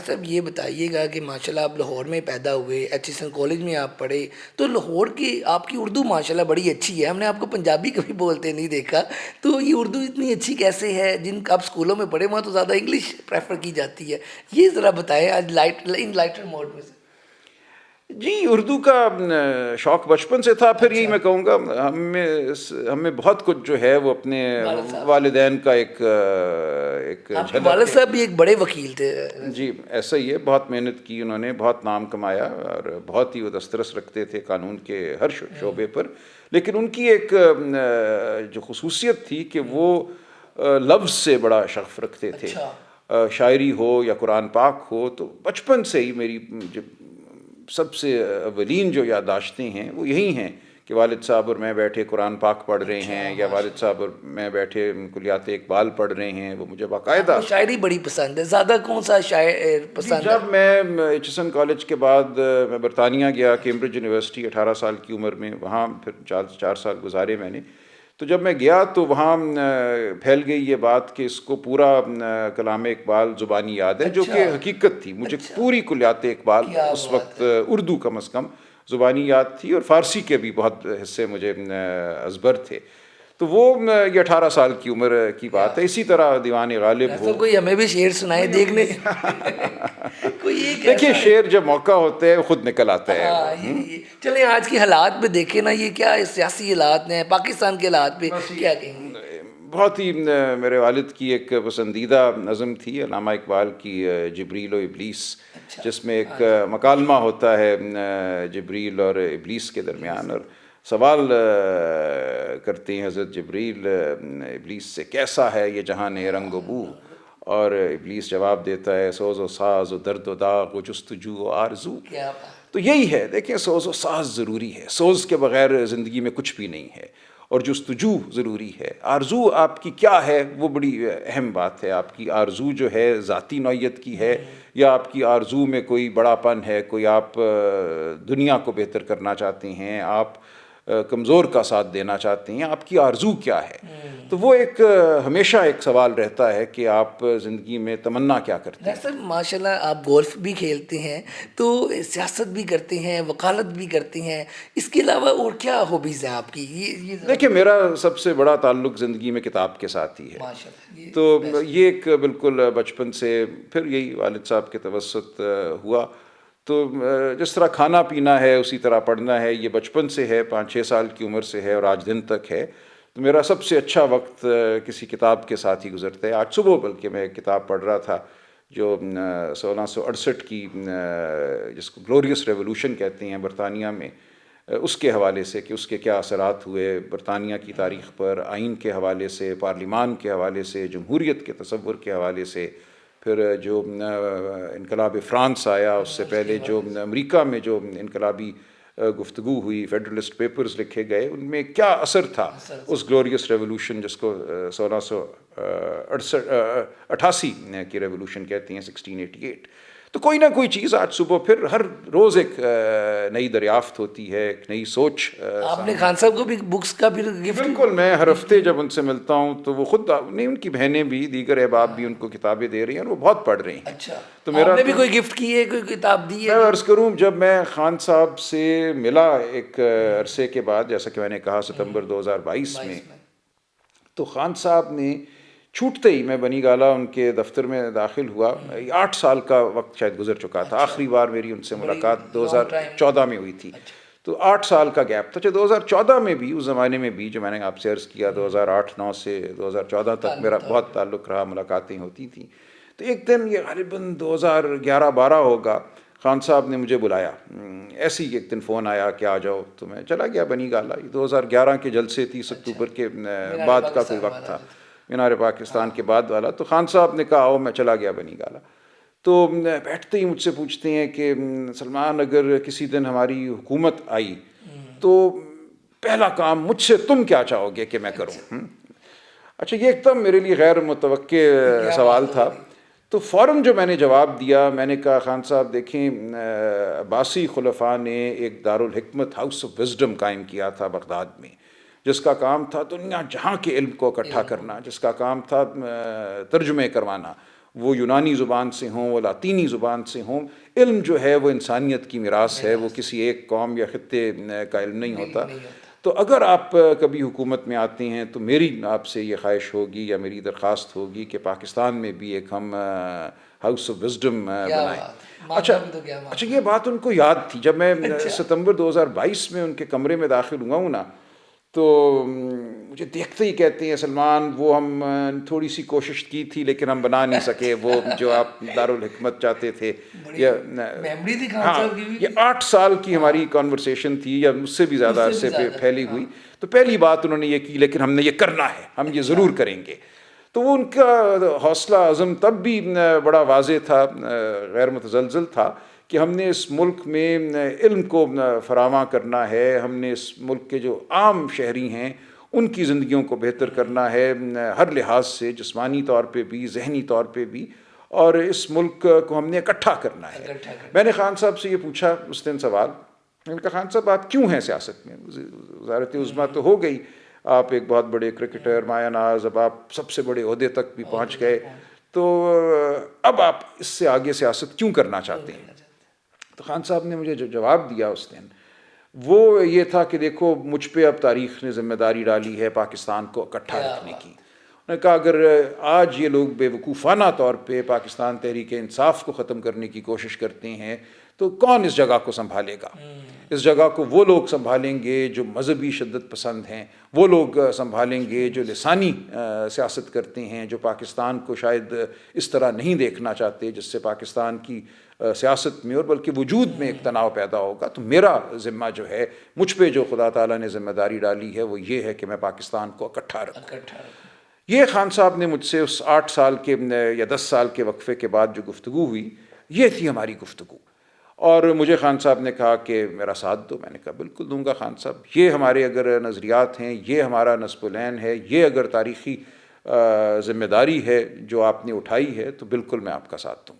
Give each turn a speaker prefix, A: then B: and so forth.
A: صاحب یہ بتائیے گا کہ ماشاءاللہ آپ لاہور میں پیدا ہوئے، ایچ ایس این کالج میں آپ پڑھے، تو لاہور کی آپ کی اردو ماشاءاللہ بڑی اچھی ہے، ہم نے آپ کو پنجابی کبھی بولتے نہیں دیکھا، تو یہ اردو اتنی اچھی کیسے ہے؟ جن آپ اسکولوں میں پڑھے وہاں تو زیادہ انگلش پریفر کی جاتی ہے، یہ ذرا بتائیں آج ان لائٹر موڈ میں سے۔
B: جی اردو کا شوق بچپن سے تھا. پھر یہی
A: اچھا،
B: میں کہوں گا ہمیں بہت کچھ جو ہے وہ اپنے
A: والد صاحب سے۔
B: والدین کا ایک
A: آپ کے
B: جھلک
A: والد
B: ہے.
A: صاحب بھی ایک بڑے وکیل تھے۔
B: جی ایسا ہی ہے، بہت محنت کی انہوں نے، بہت نام کمایا اور بہت ہی وہ دسترس رکھتے تھے قانون کے ہر شعبے پر. لیکن ان کی ایک جو خصوصیت تھی کہ وہ لفظ سے بڑا شغف رکھتے تھے.
A: اچھا،
B: شاعری ہو یا قرآن پاک ہو، تو بچپن سے ہی میری سب سے اولین جو یادداشتیں ہیں وہ یہی ہیں کہ والد صاحب اور میں بیٹھے قرآن پاک پڑھ رہے
A: اچھا
B: ہیں، یا والد
A: ماشاء
B: صاحب اور میں بیٹھے کلیات اقبال پڑھ رہے ہیں. وہ مجھے
A: اللہ، آپ
B: باقاعدہ.
A: کو شاعری بڑی پسند ہے، زیادہ کون سا شاعر
B: جی
A: پسند ہے؟
B: جب میں ایچ ایس این کالج کے بعد میں برطانیہ گیا، کیمبرج یونیورسٹی 18 سال کی عمر میں، وہاں پھر 4 سال گزارے میں نے. تو جب میں گیا تو وہاں پھیل گئی یہ بات کہ اس کو پورا کلام اقبال زبانی یاد ہے، جو کہ
A: اچھا
B: حقیقت تھی. مجھے
A: اچھا،
B: پوری کلیات اقبال
A: کیا
B: اس
A: بات
B: وقت
A: ہے!
B: اردو کم از کم زبانی یاد تھی، اور فارسی کے بھی بہت حصے مجھے ازبر تھے. تو وہ یہ 18 سال کی عمر کی
A: کیا
B: بات ہے. اسی طرح دیوان غالب ہو.
A: دراصل کوئی ہمیں بھی شعر سنائے دیکھنے کوئی ایک
B: دیکھیے
A: ایسا ہے۔
B: شعر جب موقع ہوتا ہے خود نکل آتا ہے وہ.
A: ہاں یہ چلیں آج کے حالات پہ دیکھیں نا، یہ کیا سیاسی حالات ہیں، پاکستان کے حالات پہ کیا کہیں گے؟
B: بہت ہی میرے والد کی ایک پسندیدہ نظم تھی علامہ اقبال کی جبریل و ابلیس،
A: اچھا،
B: جس میں
A: ہاں
B: ایک
A: جی،
B: مکالمہ ہوتا ہے جبریل اور ابلیس کے درمیان، اور سوال کرتے ہیں حضرت جبریل ابلیس سے، کیسا ہے یہ جہان رنگ و بو؟ اور ابلیس جواب دیتا ہے، سوز و ساز و درد و داغ و جستجو و آرزو.
A: کیا بات!
B: تو یہی ہے، دیکھیں سوز و ساز ضروری ہے، سوز کے بغیر زندگی میں کچھ بھی نہیں ہے، اور جستجو ضروری ہے. آرزو آپ کی کیا ہے وہ بڑی اہم بات ہے. آپ کی آرزو جو ہے ذاتی نوعیت کی ہے، یا آپ کی آرزو میں کوئی بڑا پن ہے، کوئی آپ دنیا کو بہتر کرنا چاہتے ہیں، آپ کمزور کا ساتھ دینا چاہتے ہیں، آپ کی آرزو کیا ہے؟ تو وہ ایک ہمیشہ ایک سوال رہتا ہے کہ آپ زندگی میں تمنا کیا کرتے ہیں.
A: سر ماشاء اللہ آپ گولف بھی کھیلتے ہیں، تو سیاست بھی کرتے ہیں، وکالت بھی کرتے ہیں، اس کے علاوہ اور کیا ہابیز ہیں آپ کی؟ یہ
B: دیکھیں میرا سب سے بڑا تعلق زندگی میں کتاب کے ساتھ ہی ہے.
A: ماشاء اللہ یہ
B: تو
A: بیسٹ۔
B: یہ ایک بالکل بچپن سے، پھر یہی والد صاحب کے توسط ہوا. تو جس طرح کھانا پینا ہے اسی طرح پڑھنا ہے، یہ بچپن سے ہے، 5-6 سال کی عمر سے ہے اور آج دن تک ہے. تو میرا سب سے اچھا وقت کسی کتاب کے ساتھ ہی گزرتا ہے. آج صبح بلکہ میں ایک کتاب پڑھ رہا تھا جو 1668 کی، جس کو گلوریس ریولوشن کہتے ہیں برطانیہ میں، اس کے حوالے سے کہ اس کے کیا اثرات ہوئے برطانیہ کی تاریخ پر، آئین کے حوالے سے، پارلیمان کے حوالے سے، جمہوریت کے تصور کے حوالے سے. پھر جو انقلاب فرانس آیا، اس سے پہلے جو امریکہ میں جو انقلابی گفتگو ہوئی، فیڈرلسٹ پیپرز لکھے گئے، ان میں کیا اثر تھا اس گلوریس ریولوشن جس کو 1688 کی ریولوشن کہتے ہیں، 1688. تو کوئی نہ کوئی چیز آج صبح پھر ہر روز ایک نئی دریافت ہوتی ہے، ایک نئی سوچ.
A: آپ نے خان صاحب کو بھی بکس کا پھر گفٹ؟
B: بالکل، میں ہر ہفتے جب ان سے ملتا ہوں تو وہ خود نہیں، ان کی بہنیں بھی، دیگر احباب بھی ان کو کتابیں دے رہی ہیں اور وہ بہت پڑھ رہی ہیں.
A: اچھا،
B: تو
A: آپ
B: میرا
A: نے بھی کوئی گفٹ کی ہے، کوئی کتاب دی ہے؟
B: میں عرض کروں، جب میں خان صاحب سے ملا ایک عرصے کے بعد، جیسا کہ میں نے کہا ستمبر 2022 میں، تو خان صاحب نے چھوٹتے ہی، میں بنی گالہ ان کے دفتر میں داخل ہوا، 8 سال کا وقت شاید گزر چکا تھا. آخری بار میری ان سے ملاقات 2014 میں ہوئی تھی. تو 8 سال کا گیپ تھا. 2014 میں بھی، اس زمانے میں بھی جو میں نے آپ سے عرض کیا 2008-9 سے 2014 تک میرا بہت تعلق رہا، ملاقاتیں ہوتی تھیں. تو ایک دن یہ غالباً 2011-12 ہوگا، خان صاحب نے مجھے بلایا. ایسے ہی ایک دن فون آیا کہ آ جاؤ، تو میں چلا گیا بنی گالہ. 2011 کے جلسے 30 اکتوبر کے بعد کا کوئی وقت تھا، مینار پاکستان کے بعد والا. تو خان صاحب نے کہا آؤ، میں چلا گیا بنی گالہ. تو بیٹھتے ہی مجھ سے پوچھتے ہیں کہ سلمان، اگر کسی دن ہماری حکومت آئی تو پہلا کام مجھ سے تم کیا چاہو گے کہ میں کروں؟ اچھا، یہ ایک دم میرے لیے غیر متوقع سوال تھا. تو فوراً جو میں نے جواب دیا، میں نے کہا خان صاحب دیکھیں، عباسی خلفاء نے ایک دارالحکمت، ہاؤس آف وزڈم قائم کیا تھا بغداد میں، جس کا کام تھا دنیا جہاں کے علم کو اکٹھا کرنا، جس کا کام تھا ترجمے کروانا. وہ یونانی زبان سے ہوں، وہ لاطینی زبان سے ہوں. علم جو ہے وہ انسانیت کی میراث ہے، وہ کسی ایک قوم یا خطے کا علم نہیں ہوتا. تو اگر آپ کبھی حکومت میں آتے ہیں تو میری آپ سے یہ خواہش ہوگی یا میری درخواست ہوگی کہ پاکستان میں بھی ایک ہم ہاؤس آف وزڈم بنائیں. اچھا، یہ بات ان کو یاد تھی. جب میں ستمبر 2022 میں ان کے کمرے میں داخل ہوا ہوں نا، تو مجھے دیکھتے ہی کہتے ہیں سلمان وہ ہم تھوڑی سی کوشش کی تھی لیکن ہم بنا نہیں سکے وہ جو آپ دارالحکمت چاہتے تھے. ہاں، یہ 8 سال کی ہماری کانورسیشن تھی یا اس سے بھی زیادہ عرصے پہ پھیلی ہوئی. تو پہلی بات انہوں نے یہ کی لیکن ہم نے یہ کرنا ہے، ہم یہ ضرور کریں گے. تو وہ ان کا حوصلہ عزم تب بھی بڑا واضح تھا، غیر متزلزل تھا کہ ہم نے اس ملک میں علم کو فراہم کرنا ہے. ہم نے اس ملک کے جو عام شہری ہیں ان کی زندگیوں کو بہتر کرنا ہے ہر لحاظ سے، جسمانی طور پہ بھی، ذہنی طور پہ بھی، اور اس ملک کو ہم نے اکٹھا کرنا ہے. میں نے خان صاحب سے یہ پوچھا اس دن سوال، میں نے کہا خان صاحب آپ کیوں ہیں سیاست میں؟ وزارت عظمیٰ تو ہو گئی، آپ ایک بہت بڑے کرکٹر مایہ ناز، اب آپ سب سے بڑے عہدے تک بھی پہنچ گئے، تو اب آپ اس سے آگے سیاست کیوں کرنا چاہتے ہیں؟ تو خان صاحب نے مجھے جو جواب دیا اس دن وہ یہ تھا کہ دیکھو مجھ پہ اب تاریخ نے ذمہ داری ڈالی ہے پاکستان کو اکٹھا رکھنے کی. انہوں نے کہا اگر آج یہ لوگ بے وقوفانہ طور پہ پاکستان تحریک انصاف کو ختم کرنے کی کوشش کرتے ہیں تو کون اس جگہ کو سنبھالے گا؟ اس جگہ کو وہ لوگ سنبھالیں گے جو مذہبی شدت پسند ہیں، وہ لوگ سنبھالیں گے جو لسانی سیاست کرتے ہیں، جو پاکستان کو شاید اس طرح نہیں دیکھنا چاہتے جس سے پاکستان کی سیاست میں اور بلکہ وجود میں ایک تناؤ پیدا ہوگا. تو میرا ذمہ جو ہے، مجھ پہ جو خدا تعالیٰ نے ذمہ داری ڈالی ہے وہ یہ ہے کہ میں پاکستان کو اکٹھا رکھوں. یہ خان صاحب نے مجھ سے اس 8 سال کے یا 10 سال کے وقفے کے بعد جو گفتگو ہوئی، یہ تھی ہماری گفتگو. اور مجھے خان صاحب نے کہا کہ میرا ساتھ دو. میں نے کہا بالکل دوں گا خان صاحب، یہ ہمارے اگر نظریات ہیں، یہ ہمارا نصب العین ہے، یہ اگر تاریخی ذمہ داری ہے جو آپ نے اٹھائی ہے تو بالکل میں آپ کا ساتھ دوں گا.